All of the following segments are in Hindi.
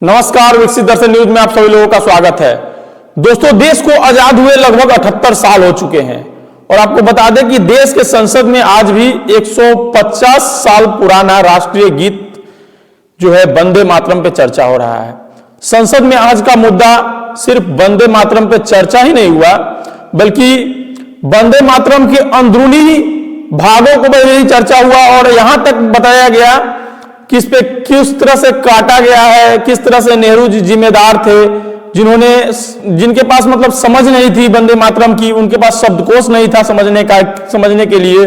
नमस्कार, विकसित दर्शन न्यूज में आप सभी लोगों का स्वागत है। दोस्तों, देश को आजाद हुए लगभग 78 साल हो चुके हैं और आपको बता दें कि देश के संसद में आज भी 150 साल पुराना राष्ट्रीय गीत जो है वंदे मातरम पे चर्चा हो रहा है। संसद में आज का मुद्दा सिर्फ वंदे मातरम पे चर्चा ही नहीं हुआ, बल्कि वंदे मातरम के अंदरूनी भागों को भी चर्चा हुआ और यहां तक बताया गया किस पे किस तरह से काटा गया है, किस तरह से नेहरू जी जिम्मेदार थे, जिनके पास मतलब समझ नहीं थी वंदे मातरम की, उनके पास शब्दकोश नहीं था समझने के लिए।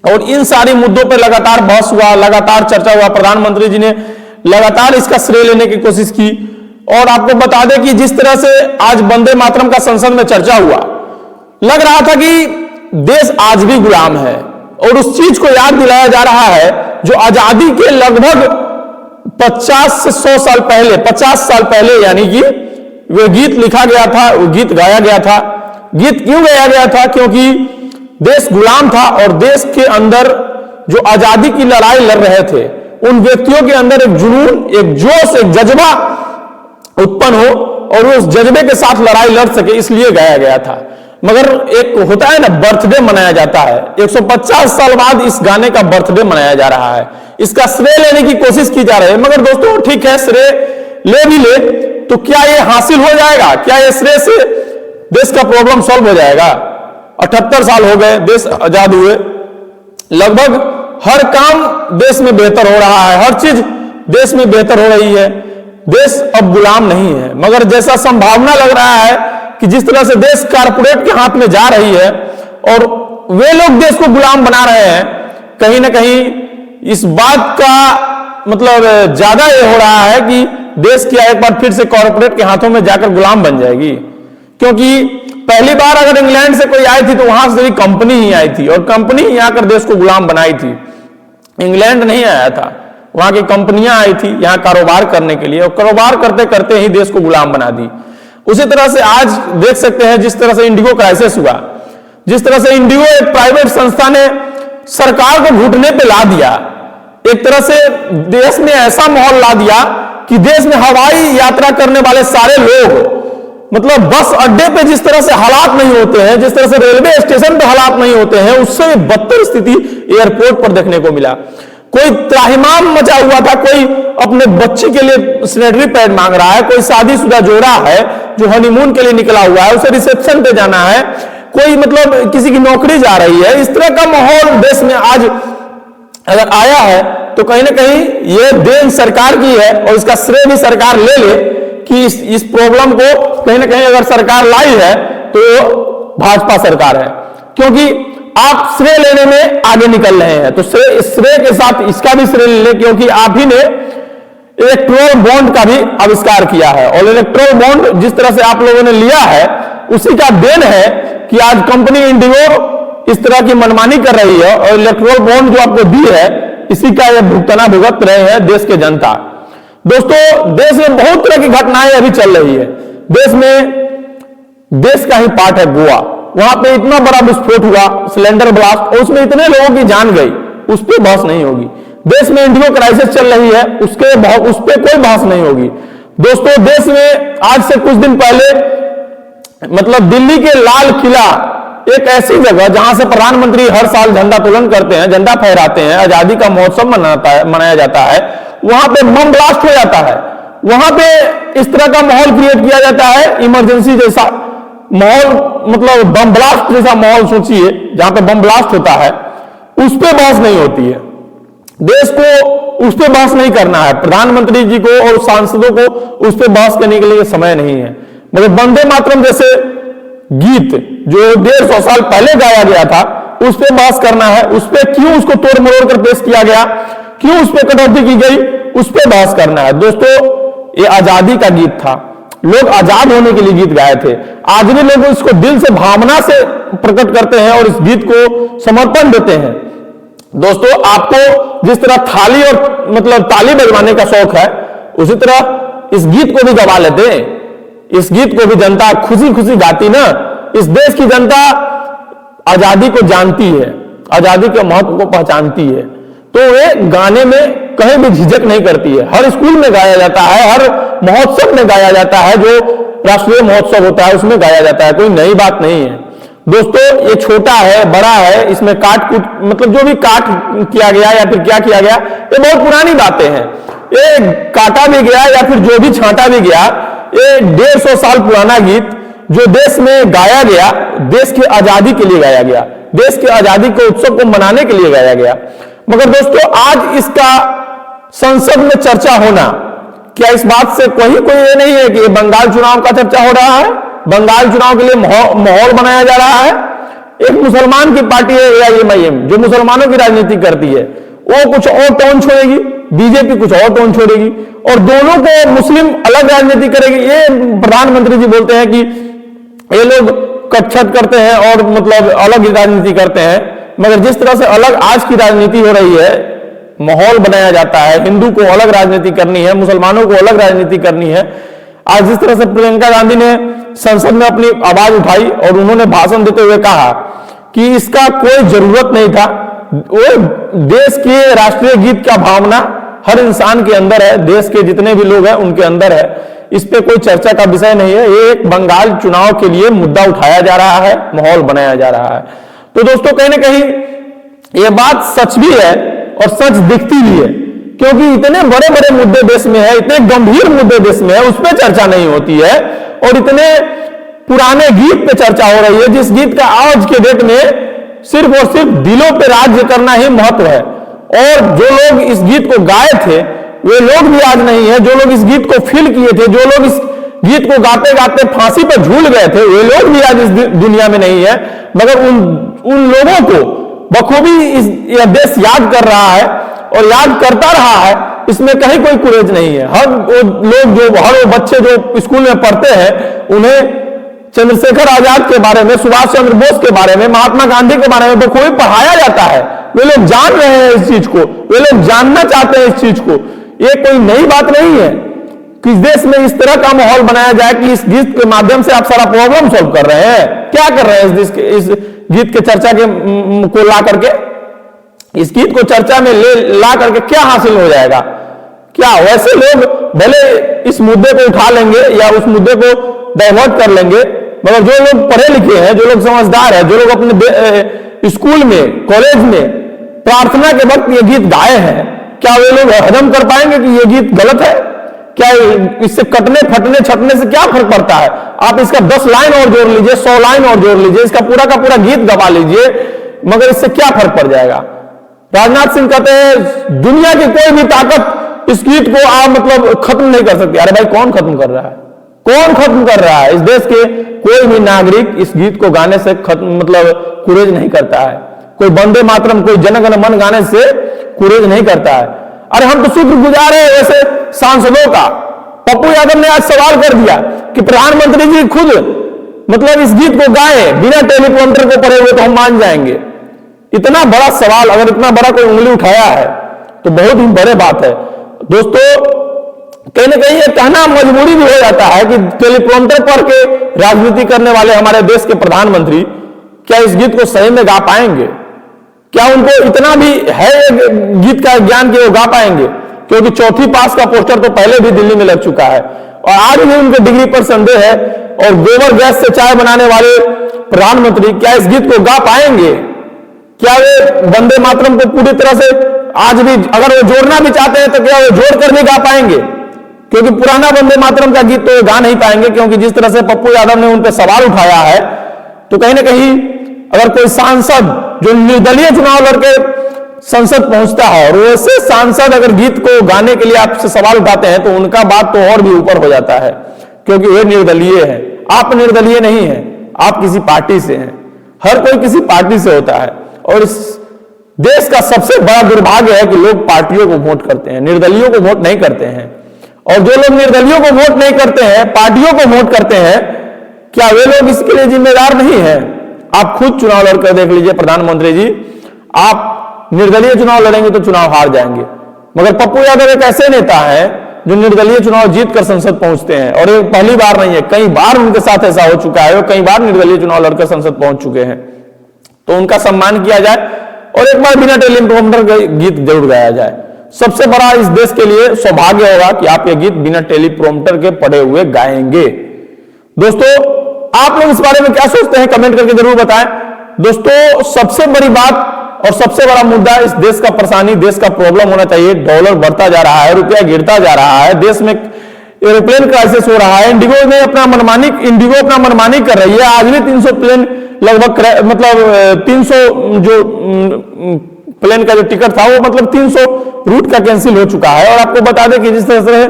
और इन सारे मुद्दों पर लगातार बहस हुआ, लगातार चर्चा हुआ। प्रधानमंत्री जी ने लगातार इसका श्रेय लेने की कोशिश की और आपको बता दें कि जिस तरह से आज वंदे मातरम का संसद में चर्चा हुआ, लग रहा था कि देश आज भी गुलाम है और उस चीज को याद दिलाया जा रहा है जो आजादी के लगभग 50 से 100 साल पहले, 50 साल पहले यानी कि वो गीत लिखा गया था, वो गीत गाया गया था। गीत क्यों गाया गया था? क्योंकि देश गुलाम था और देश के अंदर जो आजादी की लड़ाई लड़ रहे थे, उन व्यक्तियों के अंदर एक जुनून, एक जोश, एक जज्बा उत्पन्न हो और वो उस जज्बे के साथ लड़ाई लड़ सके, इसलिए गाया गया था। मगर एक होता है ना, बर्थडे मनाया जाता है, 150 साल बाद इस गाने का बर्थडे मनाया जा रहा है, इसका श्रेय लेने की कोशिश की जा रही है। मगर दोस्तों, ठीक है, श्रेय ले भी ले तो क्या ये हासिल हो जाएगा? क्या ये श्रेय से देश का प्रॉब्लम सॉल्व हो जाएगा? 78 साल हो गए देश आजाद हुए, लगभग हर काम देश में बेहतर हो रहा है, हर चीज देश में बेहतर हो रही है, देश अब गुलाम नहीं है। मगर जैसा संभावना लग रहा है कि जिस तरह से देश कारपोरेट के हाथ में जा रही है और वे लोग देश को गुलाम बना रहे हैं, कहीं ना कहीं इस बात का मतलब ज्यादा ये हो रहा है कि देश क्या एक बार फिर से कॉर्पोरेट के हाथों में जाकर गुलाम बन जाएगी। क्योंकि पहली बार अगर इंग्लैंड से कोई आई थी तो वहां से भी कंपनी ही आई थी और कंपनी ही आकर देश को गुलाम बनाई थी। इंग्लैंड नहीं आया था, वहां की कंपनियां आई थी यहां कारोबार करने के लिए और कारोबार करते करते ही देश को गुलाम बना दी। उसी तरह से आज देख सकते हैं जिस तरह से इंडिगो क्राइसिस हुआ, जिस तरह से इंडिगो एक प्राइवेट संस्था ने सरकार को घुटने पे ला दिया, एक तरह से देश में ऐसा माहौल ला दिया कि देश में हवाई यात्रा करने वाले सारे लोग, मतलब बस अड्डे पे जिस तरह से हालात नहीं होते हैं, जिस तरह से रेलवे स्टेशन पे हालात नहीं होते हैं, उससे बदतर स्थिति एयरपोर्ट पर देखने को मिला। कोई त्राहिमाम मचा हुआ था, कोई अपने बच्ची के लिए सैनिटरी पैड मांग रहा है, कोई शादीशुदा जोड़ा है जो हनीमून के लिए निकला हुआ है, उसे रिसेप्शन पे जाना है, कोई मतलब किसी की नौकरी जा रही है। इस तरह का माहौल देश में आज अगर आया है तो कहीं ना कहीं ये देन सरकार की है और इसका श्रेय भी सरकार ले ले कि इस प्रॉब्लम को कहीं ना कहीं अगर सरकार लाई है तो भाजपा सरकार है, क्योंकि आप श्रेय लेने में आगे निकल रहे हैं। तो श्रेय के साथ इसका भी श्रेय ले, क्योंकि आप ही ने इलेक्ट्रोल बॉन्ड का भी आविष्कार किया है और इलेक्ट्रोल बॉन्ड जिस तरह से आप लोगों ने लिया है उसी का देन है कि आज कंपनी इंडिगो इस तरह की मनमानी कर रही है और इलेक्ट्रोल बॉन्ड जो आपको दी है इसी का ये भुगतना भुगत रहे हैं देश के जनता। दोस्तों, देश में बहुत तरह की घटनाएं अभी चल रही है। देश में देश का ही पार्ट है गोवा, वहां पे इतना बड़ा विस्फोट हुआ, सिलेंडर ब्लास्ट, और उसमें इतने लोगों की जान गई, उस पर बहस नहीं होगी। देश में इंडिगो क्राइसिस चल रही है, उस पर कोई बहस नहीं होगी। दोस्तों, देश में आज से कुछ दिन पहले मतलब दिल्ली के लाल किला, एक ऐसी जगह जहां से प्रधानमंत्री हर साल झंडा तोलन करते हैं, झंडा फहराते हैं, आजादी का महोत्सव मनाया जाता है, वहां पे बम ब्लास्ट हो जाता है। वहां पे इस तरह का माहौल क्रिएट किया जाता है, इमरजेंसी जैसा माहौल, मतलब बम ब्लास्ट जैसा माहौल सोचिए, जहां पे बम ब्लास्ट होता है, उस पर बहस नहीं होती है। देश को उस पर बहस नहीं करना है, प्रधानमंत्री जी को और सांसदों को उस पर बहस करने के लिए समय नहीं है। मगर वंदे मातरम जैसे गीत जो 150 साल पहले गाया गया था, उस पर बहस करना है, उस पर क्यों उसको तोड़ मरोड़ कर पेश किया गया, क्यों उस पर कटौती की गई, उस पर बहस करना है। दोस्तों, ये आजादी का गीत था, लोग आजाद होने के लिए गीत गाए थे। आज भी लोग इसको दिल से, भावना से प्रकट करते हैं और इस गीत को समर्पण देते हैं। दोस्तों, आपको जिस तरह थाली और मतलब ताली बजवाने का शौक है, उसी तरह इस गीत को भी गवा लेते हैं। इस गीत को भी जनता खुशी खुशी गाती ना। इस देश की जनता आजादी को जानती है, आजादी के महत्व को पहचानती है, तो वे गाने में कहीं भी झिझक नहीं करती है। हर स्कूल में गाया जाता है, हर महोत्सव में गाया जाता है, जो राष्ट्रीय महोत्सव होता है उसमें गाया जाता है, कोई नई बात नहीं है। दोस्तों ये छोटा है बड़ा है, इसमें काट कूट मतलब जो भी काट किया गया या फिर क्या किया गया, ये बहुत पुरानी बातें हैं। ये काटा भी गया या फिर जो भी छांटा भी गया, ये 150 साल पुराना गीत जो देश में गाया गया, देश की आजादी के लिए गाया गया, देश की आजादी के उत्सव को मनाने के लिए गाया गया। मगर दोस्तों आज इसका संसद में चर्चा होना, क्या इस बात से कोई ये नहीं है कि बंगाल चुनाव का चर्चा हो रहा है, बंगाल चुनाव के लिए माहौल बनाया जा रहा है। एक मुसलमान की पार्टी है AIMIM, जो मुसलमानों की राजनीति करती है, वो कुछ और टोन छोड़ेगी, बीजेपी कुछ और टोन छोड़ेगी, और दोनों को मुस्लिम अलग राजनीति करेगी। ये प्रधानमंत्री जी बोलते हैं कि ये लोग कटछट करते हैं और मतलब अलग राजनीति करते हैं, मगर जिस तरह से अलग आज की राजनीति हो रही है, माहौल बनाया जाता है, हिंदू को अलग राजनीति करनी है, मुसलमानों को अलग राजनीति करनी है। आज जिस तरह से प्रियंका गांधी ने संसद में अपनी आवाज उठाई और उन्होंने भाषण देते हुए कहा कि इसका कोई जरूरत नहीं था, वो देश के राष्ट्रीय गीत का भावना हर इंसान के अंदर है, देश के जितने भी लोग हैं उनके अंदर है, इस पे कोई चर्चा का विषय नहीं है। ये एक बंगाल चुनाव के लिए मुद्दा उठाया जा रहा है, माहौल बनाया जा रहा है। तो दोस्तों कहीं ना कहीं ये बात सच भी है और सच दिखती भी है, क्योंकि इतने बड़े बड़े मुद्दे देश में है, इतने गंभीर मुद्दे देश में है, उस पर चर्चा नहीं होती है, और इतने पुराने गीत पे चर्चा हो रही है, जिस गीत का आज के डेट में सिर्फ और सिर्फ दिलों पे राज्य करना ही महत्व है। और जो लोग इस गीत को गाए थे वे लोग भी आज नहीं है, जो लोग इस गीत को फील किए थे, जो लोग इस गीत को गाते गाते फांसी पर झूल गए थे, वे लोग भी आज इस दुनिया में नहीं है। मगर उन लोगों को बखूबी यह देश याद कर रहा है और याद करता रहा है, इसमें कहीं कोई कुरेज नहीं है। हर वो लोग हर वो बच्चे जो स्कूल में पढ़ते हैं, उन्हें चंद्रशेखर आजाद के बारे में, सुभाष चंद्र बोस के बारे में, महात्मा गांधी के बारे में बखूबी पढ़ाया जाता है। वे लोग जान रहे हैं इस चीज को, वे लोग जानना चाहते हैं इस चीज को। ये कोई नई बात नहीं है कि इस देश में इस तरह का माहौल बनाया जाए कि इस गीत के माध्यम से आप सारा प्रॉब्लम सॉल्व कर रहे हैं। क्या कर रहे हैं इस गीत के चर्चा के को ला करके, इस गीत को चर्चा में ला करके क्या हासिल हो जाएगा? क्या वैसे लोग भले इस मुद्दे को उठा लेंगे या उस मुद्दे को डाइवर्ट कर लेंगे, मगर जो लोग पढ़े लिखे हैं, जो लोग समझदार हैं, जो लोग अपने स्कूल में, कॉलेज में प्रार्थना के वक्त ये गीत गाए हैं, क्या वे लोग हजम कर पाएंगे कि ये गीत गलत है? क्या इससे कटने फटने छटने से क्या फर्क पड़ता है? आप इसका 10 लाइन और जोड़ लीजिए, 100 लाइन और जोड़ लीजिए, इसका पूरा का पूरा गीत गवा लीजिए, मगर इससे क्या फर्क पड़ जाएगा? राजनाथ सिंह कहते हैं दुनिया की कोई भी ताकत इस गीत को आप मतलब खत्म नहीं कर सकती। अरे भाई कौन खत्म कर रहा है? कौन खत्म कर रहा है? इस देश के कोई भी नागरिक इस गीत को गाने से खत्म मतलब कुरेज नहीं करता है। कोई वंदे मातरम, कोई जन गण मन गाने से कुरेज नहीं करता है। अरे हम तो शुक्रगुजार हैं ऐसे सांसदों का। पप्पू यादव ने आज सवाल कर दिया कि प्रधानमंत्री जी खुद मतलब इस गीत को गाए बिना टेलीप्रॉम्प्टर को पढ़े हुए तो हम मान जाएंगे। इतना बड़ा सवाल, अगर इतना बड़ा कोई उंगली उठाया है तो बहुत ही बड़ी बात है। दोस्तों कहीं ना कहीं ये कहना मजबूरी भी हो जाता है कि टेलीप्रॉम्प्टर पढ़ के राजनीति करने वाले हमारे देश के प्रधानमंत्री क्या इस गीत को सही में गा पाएंगे? क्या उनको इतना भी है गीत का ज्ञान कि वो गा पाएंगे? क्योंकि चौथी पास का पोस्टर तो पहले भी दिल्ली में लग चुका है और आज भी उनके डिग्री पर संदेह है। और गोबर गैस से चाय बनाने वाले प्रधानमंत्री क्या इस गीत को गा पाएंगे? क्या वे वंदे मातरम को पूरी तरह से आज भी अगर वो जोड़ना भी चाहते हैं तो क्या वो जोड़कर भी गा पाएंगे? क्योंकि पुराना वंदे मातरम का गीत तो गा नहीं पाएंगे, क्योंकि जिस तरह से पप्पू यादव ने उन पर सवाल उठाया है, तो कहीं ना कहीं अगर कोई सांसद जो निर्दलीय चुनाव लड़के संसद पहुंचता है और वैसे सांसद अगर गीत को गाने के लिए आपसे सवाल उठाते हैं तो उनका बात तो और भी ऊपर हो जाता है, क्योंकि वे निर्दलीय है। आप निर्दलीय नहीं है, आप किसी पार्टी से हैं। हर कोई किसी पार्टी से होता है और इस देश का सबसे बड़ा दुर्भाग्य है कि लोग पार्टियों को वोट करते हैं, निर्दलीयों को वोट नहीं करते हैं। और जो लोग निर्दलीयों को वोट नहीं करते हैं, पार्टियों को वोट करते हैं, क्या वे लोग इसके लिए जिम्मेदार नहीं है? आप खुद चुनाव लड़कर देख लीजिए प्रधानमंत्री जी, आप निर्दलीय चुनाव लड़ेंगे तो चुनाव हार जाएंगे। मगर पप्पू यादव एक ऐसे नेता है जो निर्दलीय चुनाव जीतकर संसद पहुंचते हैं और ये पहली बार नहीं है, कई बार उनके साथ ऐसा हो चुका है, वो कई बार निर्दलीय चुनाव लड़कर संसद पहुंच चुके हैं। तो उनका सम्मान किया जाए और एक बार बिना टेलीप्रॉम्प्टर का गीत जरूर गाया जाए। सबसे बड़ा इस देश के लिए सौभाग्य होगा कि आप ये गीत बिना टेलीप्रॉम्प्टर के पढ़े हुए गाएंगे। दोस्तों आप लोग इस बारे में क्या सोचते हैं, कमेंट करके जरूर बताएं। दोस्तों सबसे बड़ी बात और सबसे बड़ा मुद्दा इस देश का परेशानी, देश का प्रॉब्लम होना चाहिए। डॉलर बढ़ता जा रहा है, रुपया गिरता जा रहा है, देश में एरोप्लेन क्राइसिस हो रहा है, इंडिगो अपना मनमानी कर रही है। आज भी 300 प्लेन लगभग मतलब 300 जो प्लेन का जो टिकट था वो मतलब 300 रूट का कैंसिल हो चुका है। और आपको बता दें कि जिस तरह से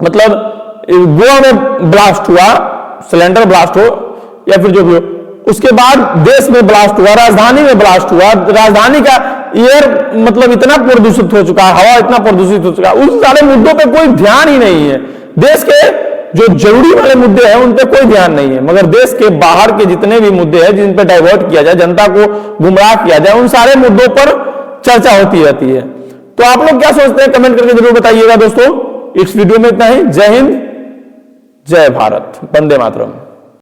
मतलब गोवा में ब्लास्ट हुआ, सिलेंडर ब्लास्ट हो या फिर जो भी हो, उसके बाद देश में ब्लास्ट हुआ, राजधानी में ब्लास्ट हुआ, राजधानी का एयर मतलब इतना प्रदूषित हो चुका है, हवा इतना प्रदूषित हो चुका है, उस सारे मुद्दों पे कोई ध्यान ही नहीं है। देश के जो जरूरी वाले मुद्दे हैं उन पे कोई ध्यान नहीं है, मगर देश के बाहर के जितने भी मुद्दे हैं जिन पे डाइवर्ट किया जाए, जनता को गुमराह किया जाए, उन सारे मुद्दों पर चर्चा होती रहती है। तो आप लोग क्या सोचते हैं, कमेंट करके जरूर बताइएगा। दोस्तों इस वीडियो में इतना ही। जय हिंद, जय भारत, वंदे मातरम।